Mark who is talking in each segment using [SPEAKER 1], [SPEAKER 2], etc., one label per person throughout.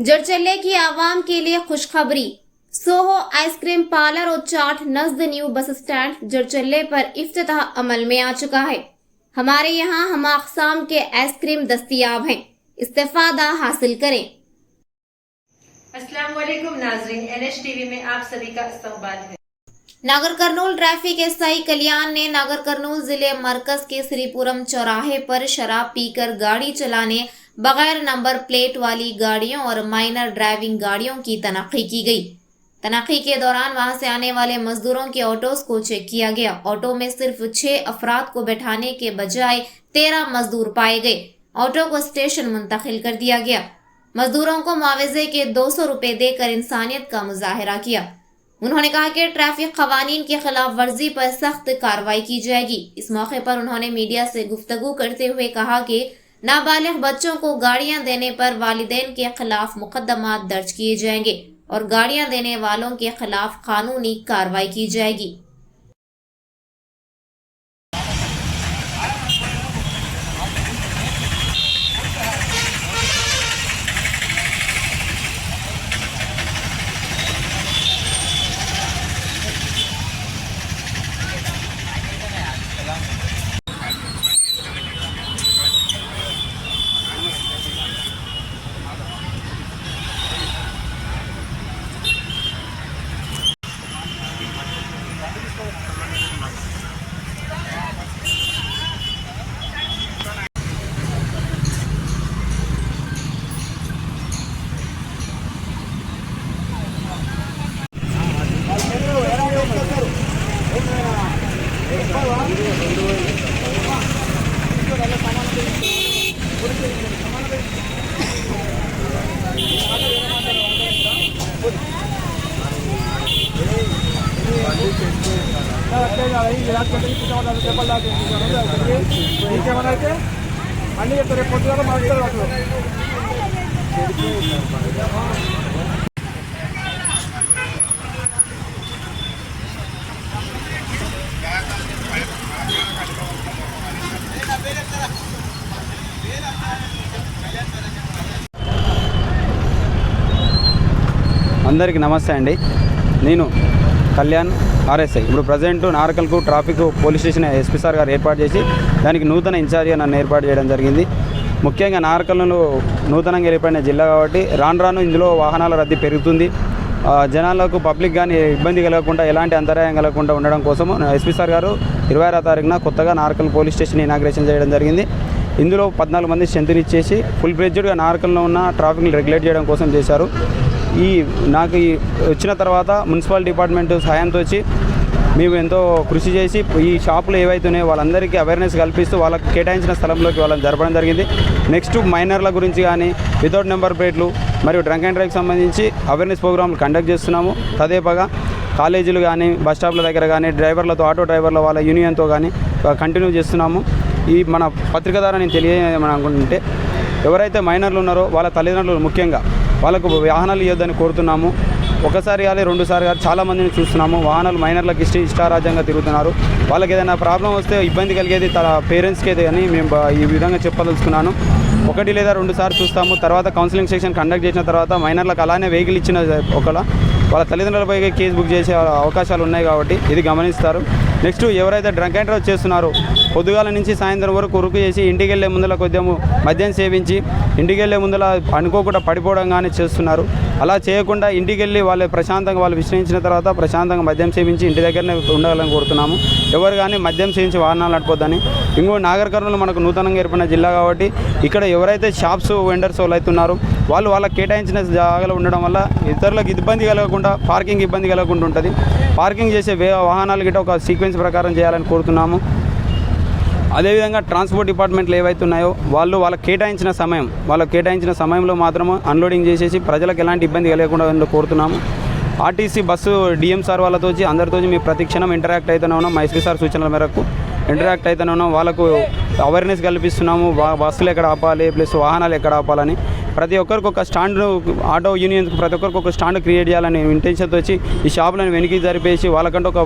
[SPEAKER 1] जरचल्ले की आवाम के लिए खुशखबरी। सोहो आइसक्रीम पार्लर और चाट नज़द न्यू बस स्टैंड जरचल्ले पर इफ्तिताह अमल में आ चुका है। हमारे यहाँ हम अक़साम के आइसक्रीम दस्तयाब हैं, इस्तेफादा हासिल करें।
[SPEAKER 2] अस्सलाम वालेकुम नाज़रीन, NH TV में आप सभी का इस्तकबाल है।
[SPEAKER 1] नागर कर्नूल ट्रैफिक एसआई कल्याण ने नागर कर्नूल जिले मरकज के श्रीपुरम चौराहे पर शराब पीकर गाड़ी चलाने, बगैर नंबर प्लेट वाली गाड़ियों और माइनर ड्राइविंग गाड़ियों की तनख्ही की गई। तनख्ही के दौरान वहां से आने वाले मजदूरों के ऑटोस को चेक किया गया। ऑटो में सिर्फ 6 अफराद को बैठाने के बजाय 13 मजदूर पाए गए। ऑटो को स्टेशन मुंतकिल कर दिया गया। मजदूरों को मुआवजे के 200 रुपए देकर इंसानियत का मुजाहरा किया। उन्होंने कहा कि ट्रैफिक कवानीन की खिलाफ वर्जी पर सख्त कार्रवाई की जाएगी। इस मौके पर उन्होंने मीडिया से गुफ्तगू करते हुए कहा कि नाबालिग बच्चों को गाड़ियां देने पर वालिदैन के खिलाफ मुकदमा दर्ज किए जाएंगे और गाड़ियां देने वालों के खिलाफ कानूनी कार्रवाई की जाएगी।
[SPEAKER 3] అందరికీ నమస్తే అండి. నేను కళ్యాణ్ ఆర్ఎస్ఐ. ఇప్పుడు ప్రజెంట్ నార్కల్కు traffic police station SP sir గారు ఏర్పాటు చేసి దానికి నూతన ఇన్ఛార్జిగా నన్ను ఏర్పాటు చేయడం జరిగింది. ముఖ్యంగా నార్కల్లో నూతనంగా ఏర్పడిన జిల్లా కాబట్టి రాను రాను ఇందులో వాహనాల రద్దీ పెరుగుతుంది. జనాలకు పబ్లిక్ కానీ ఇబ్బంది కలగకుండా ఎలాంటి అంతరాయం కలగకుండా ఉండడం కోసము ఎస్పీ సార్ గారు 26వ తారీఖున కొత్తగా నార్కల్ పోలీస్ స్టేషన్ ఇనాగ్రేషన్ చేయడం జరిగింది. ఇందులో 14 మంది స్ట్రెంత్ని ఇచ్చేసి ఫుల్ ఫ్లెడ్జ్డ్గా నార్కల్లో ఉన్న ట్రాఫిక్ని రెగ్యులేట్ చేయడం కోసం చేశారు. నాకు వచ్చిన తర్వాత మున్సిపల్ డిపార్ట్మెంట్ సహాయంతో వచ్చి మేము ఎంతో కృషి చేసి ఈ షాపులు ఏవైతున్నాయో వాళ్ళందరికీ అవేర్నెస్ కల్పిస్తూ వాళ్ళకి కేటాయించిన స్థలంలోకి వాళ్ళని జరపడం జరిగింది. నెక్స్ట్ మైనర్ల గురించి కానీ వితౌట్ నెంబర్ ప్లేట్లు మరియు డ్రంక్ అండ్ డ్రైవ్కి సంబంధించి అవేర్నెస్ ప్రోగ్రాంలు కండక్ట్ చేస్తున్నాము. తదేపగా కాలేజీలు కానీ బస్ స్టాప్ల దగ్గర కానీ డ్రైవర్లతో ఆటో డ్రైవర్ల వాళ్ళ యూనియన్తో కానీ కంటిన్యూ చేస్తున్నాము. ఈ మన పత్రిక ద్వారా నేను తెలియజేయమని అనుకుంటుంటే ఎవరైతే మైనర్లు ఉన్నారో వాళ్ళ తల్లిదండ్రులు ముఖ్యంగా వాళ్ళకు వాహనాలు ఇవ్వద్దని కోరుతున్నాము. ఒకసారి కానీ 2 సార్లు కానీ చాలామందిని చూస్తున్నాము. వాహనాలు మైనర్లకు ఇష్టారాజ్యంగా తిరుగుతున్నారు. వాళ్ళకి ఏదైనా ప్రాబ్లం వస్తే ఇబ్బంది కలిగేది తన పేరెంట్స్కి అయితే అని మేము ఈ విధంగా చెప్పదలుచుకున్నాను. 1 లేదా 2 సార్లు చూస్తాము. తర్వాత కౌన్సిలింగ్ సెక్షన్ కండక్ట్ చేసిన తర్వాత మైనర్లకు అలానే వెహికల్ ఇచ్చిన వాళ్ళ తల్లిదండ్రులపై కేసు బుక్ చేసే అవకాశాలు ఉన్నాయి కాబట్టి ఇది గమనిస్తారు. నెక్స్ట్ ఎవరైతే డ్రంక్ అండ్ డ్రైవ్ చేస్తున్నారో పొద్దుగాల నుంచి సాయంత్రం వరకు ఉరుకు చేసి ఇంటికి వెళ్ళే ముందర కొద్దిగా మద్యం సేవించి ఇంటికి వెళ్ళే ముందర అనుకోకుండా పడిపోవడం కానీ చేస్తున్నారు. అలా చేయకుండా ఇంటికి వెళ్ళి వాళ్ళు ప్రశాంతంగా వాళ్ళు విశ్రమించిన తర్వాత ప్రశాంతంగా మద్యం సేవించి ఇంటి దగ్గరనే ఉండాలని కోరుతున్నాము. ఎవరు కానీ మద్యం సేవించి వాహనాలు నడపొద్దని. ఇంకో నాగర్ కర్నూలు మనకు నూతనంగా ఏర్పడిన జిల్లా కాబట్టి ఇక్కడ ఎవరైతే షాప్స్ వెండర్స్ వాళ్ళు అవుతున్నారో వాళ్ళు వాళ్ళకి కేటాయించిన జాగాలో ఉండడం వల్ల ఇతరులకు ఇబ్బంది కలగకుండా పార్కింగ్ ఇబ్బంది కలగకుండా ఉంటుంది. పార్కింగ్ చేసే వాహనాలు గిట్ట ఒక సీక్వెన్స్ ప్రకారం చేయాలని కోరుతున్నాము. అదేవిధంగా ట్రాన్స్పోర్ట్ డిపార్ట్మెంట్లు ఏవైతే ఉన్నాయో వాళ్ళకి కేటాయించిన సమయంలో మాత్రమే అన్లోడింగ్ చేసేసి ప్రజలకు ఎలాంటి ఇబ్బంది కలగకుండా కోరుతున్నాము. ఆర్టీసీ బస్సు డిఎం సార్ వాళ్ళతో అందరితో మేము ప్రతి క్షణం ఇంటరాక్ట్ అవుతూనే ఉన్నాం. మా ఎస్పీ సార్ సూచనల మేరకు ఇంటరాక్ట్ అవుతూనే ఉన్నాం. వాళ్ళకు అవేర్నెస్ కల్పిస్తున్నాము. బస్సులు ఎక్కడ ఆపాలి ప్లస్ వాహనాలు ఎక్కడ ఆపాలని ప్రతి ఒక్కరికి ఒక స్టాండ్ ఆటో యూనియన్కి ప్రతి ఒక్కరికి ఒక స్టాండ్ క్రియేట్ చేయాలని ఇంటెన్షన్తో వచ్చి ఈ షాపులను వెనక్కి జరిపేసి వాళ్ళకంటే ఒక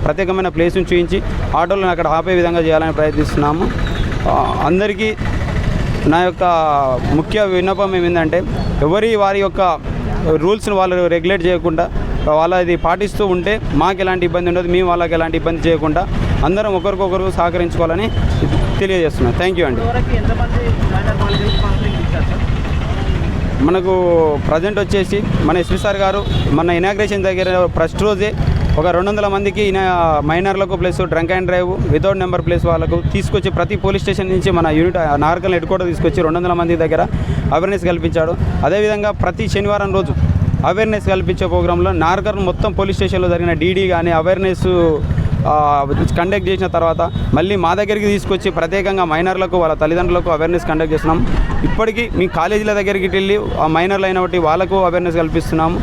[SPEAKER 3] ప్రత్యేకమైన ప్లేస్ని చూపించి ఆటోలను అక్కడ ఆపే విధంగా చేయాలని ప్రయత్నిస్తున్నాము. అందరికీ నా యొక్క ముఖ్య విన్నపం ఏమిందంటే వారి యొక్క రూల్స్ని వాళ్ళు రెగ్యులేట్ చేయకుండా వాళ్ళది పాటిస్తూ ఉంటే మాకు ఎలాంటి ఇబ్బంది ఉండదు, మేము వాళ్ళకి ఎలాంటి ఇబ్బంది చేయకుండా అందరం ఒకరికొకరు సహకరించుకోవాలని తెలియజేస్తున్నాను. థ్యాంక్ యూ అండి. మనకు ప్రజెంట్ వచ్చేసి మన ఎస్పీ సార్ గారు మన ఇనాగ్రేషన్ దగ్గర ఫస్ట్ రోజే ఒక 200 మందికి మైనర్లకు plus drunk and drive without number place వాళ్ళకు తీసుకొచ్చి ప్రతి పోలీస్ స్టేషన్ నుంచి మన యూనిట్ నార్కల్ హెడ్ క్వార్టర్ తీసుకొచ్చి 200 మంది దగ్గర అవేర్నెస్ కల్పించాడు. అదేవిధంగా ప్రతి శనివారం రోజు అవేర్నెస్ కల్పించే ప్రోగ్రాంలో నార్కల్ మొత్తం పోలీస్ స్టేషన్లో జరిగిన డీడీ కానీ అవేర్నెస్ కండక్ట్ చేసిన తర్వాత మళ్ళీ మా దగ్గరికి తీసుకొచ్చి ప్రత్యేకంగా మైనర్లకు వాళ్ళ తల్లిదండ్రులకు అవేర్నెస్ కండక్ట్ చేస్తున్నాం. ఇప్పటికీ మీ కాలేజీల దగ్గరికి వెళ్ళి ఆ మైనర్లు అయిన బట్టి వాళ్ళకు అవేర్నెస్ కల్పిస్తున్నాము.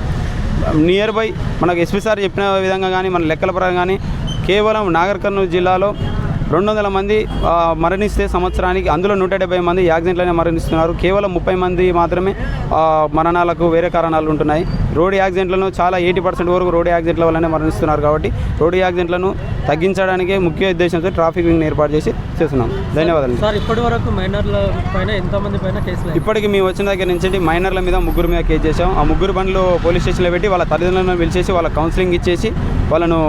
[SPEAKER 3] నియర్ బై మనకు ఎస్పీ సార్ చెప్పిన విధంగా కానీ మన లెక్కల పరంగా కానీ కేవలం నాగర్ కర్నూలు జిల్లాలో 200 మంది మరణిస్తే సంవత్సరానికి అందులో 170 మంది యాక్సిడెంట్లనే మరణిస్తున్నారు. కేవలం 30 మంది మాత్రమే మరణాలకు వేరే కారణాలు ఉంటున్నాయి. రోడ్డు యాక్సిడెంట్లను చాలా 80% వరకు రోడ్డు యాక్సిడెంట్ల వల్లనే మరణిస్తున్నారు. కాబట్టి రోడ్డు యాక్సిడెంట్లను తగ్గించడానికే ముఖ్య ఉద్దేశంతో ట్రాఫిక్ వింగ్ ఏర్పాటు చేసి చేస్తున్నాం. ధన్యవాదాలు
[SPEAKER 4] సార్. ఇప్పటి వరకు మైనర్ల పైన ఎంతమంది పైన కేసులు?
[SPEAKER 3] ఇప్పటికి మేము వచ్చిన దగ్గర నుంచి మైనర్ల మీద 3 మీద కేసు చేసాం. ఆ 3 బండ్లు పోలీస్ స్టేషన్లో పెట్టి వాళ్ళ తల్లిదండ్రులను పిలిచేసి వాళ్ళ కౌన్సిలింగ్ ఇచ్చేసి వాళ్ళను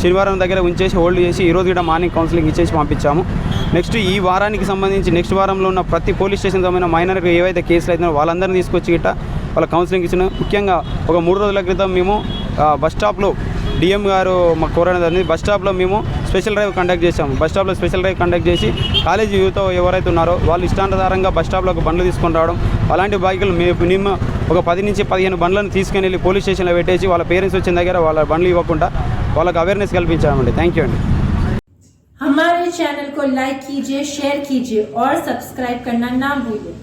[SPEAKER 3] శనివారం దగ్గర ఉంచేసి హోల్డ్ చేసి ఈరోజు కూడా మార్నింగ్ కౌన్సిలింగ్ ఇచ్చేసి పంపించాము. నెక్స్ట్ ఈ వారానికి సంబంధించి నెక్స్ట్ వారంలో ఉన్న ప్రతి పోలీస్ స్టేషన్ సంబంధించిన మైనర్కి ఏవైతే కేసులు అవుతున్నాయో వాళ్ళందరినీ తీసుకొచ్చి గిట్ట వాళ్ళ కౌన్సిలింగ్ ఇచ్చిన. ముఖ్యంగా ఒక 3 రోజుల క్రితం మేము బస్ స్టాప్లో డిఎం గారు మాకు కోరడం జరిగింది. బస్ స్టాప్లో మేము స్పెషల్ డ్రైవ్ కండక్ట్ చేసాము. బస్ స్టాప్లో స్పెషల్ డ్రైవ్ కండక్ట్ చేసి కాలేజీ యూత్ ఎవరైతే ఉన్నారో వాళ్ళు ఇష్టానుసారంగా బస్ స్టాప్లో ఒక బండ్లు తీసుకొని రావడం, అలాంటి బైకులు మేము ఒక 10 నుంచి 15 బండ్లను తీసుకుని వెళ్ళి పోలీస్ స్టేషన్లో పెట్టేసి వాళ్ళ పేరెంట్స్ వచ్చిన దగ్గర వాళ్ళ బండ్లు ఇవ్వకుండా వాళ్ళకి అవేర్నెస్ కల్పించామండి. థ్యాంక్ యూ అండి.
[SPEAKER 5] हमारे चैनल को लाइक कीजिए, शेयर कीजिए और सब्सक्राइब करना ना भूलें.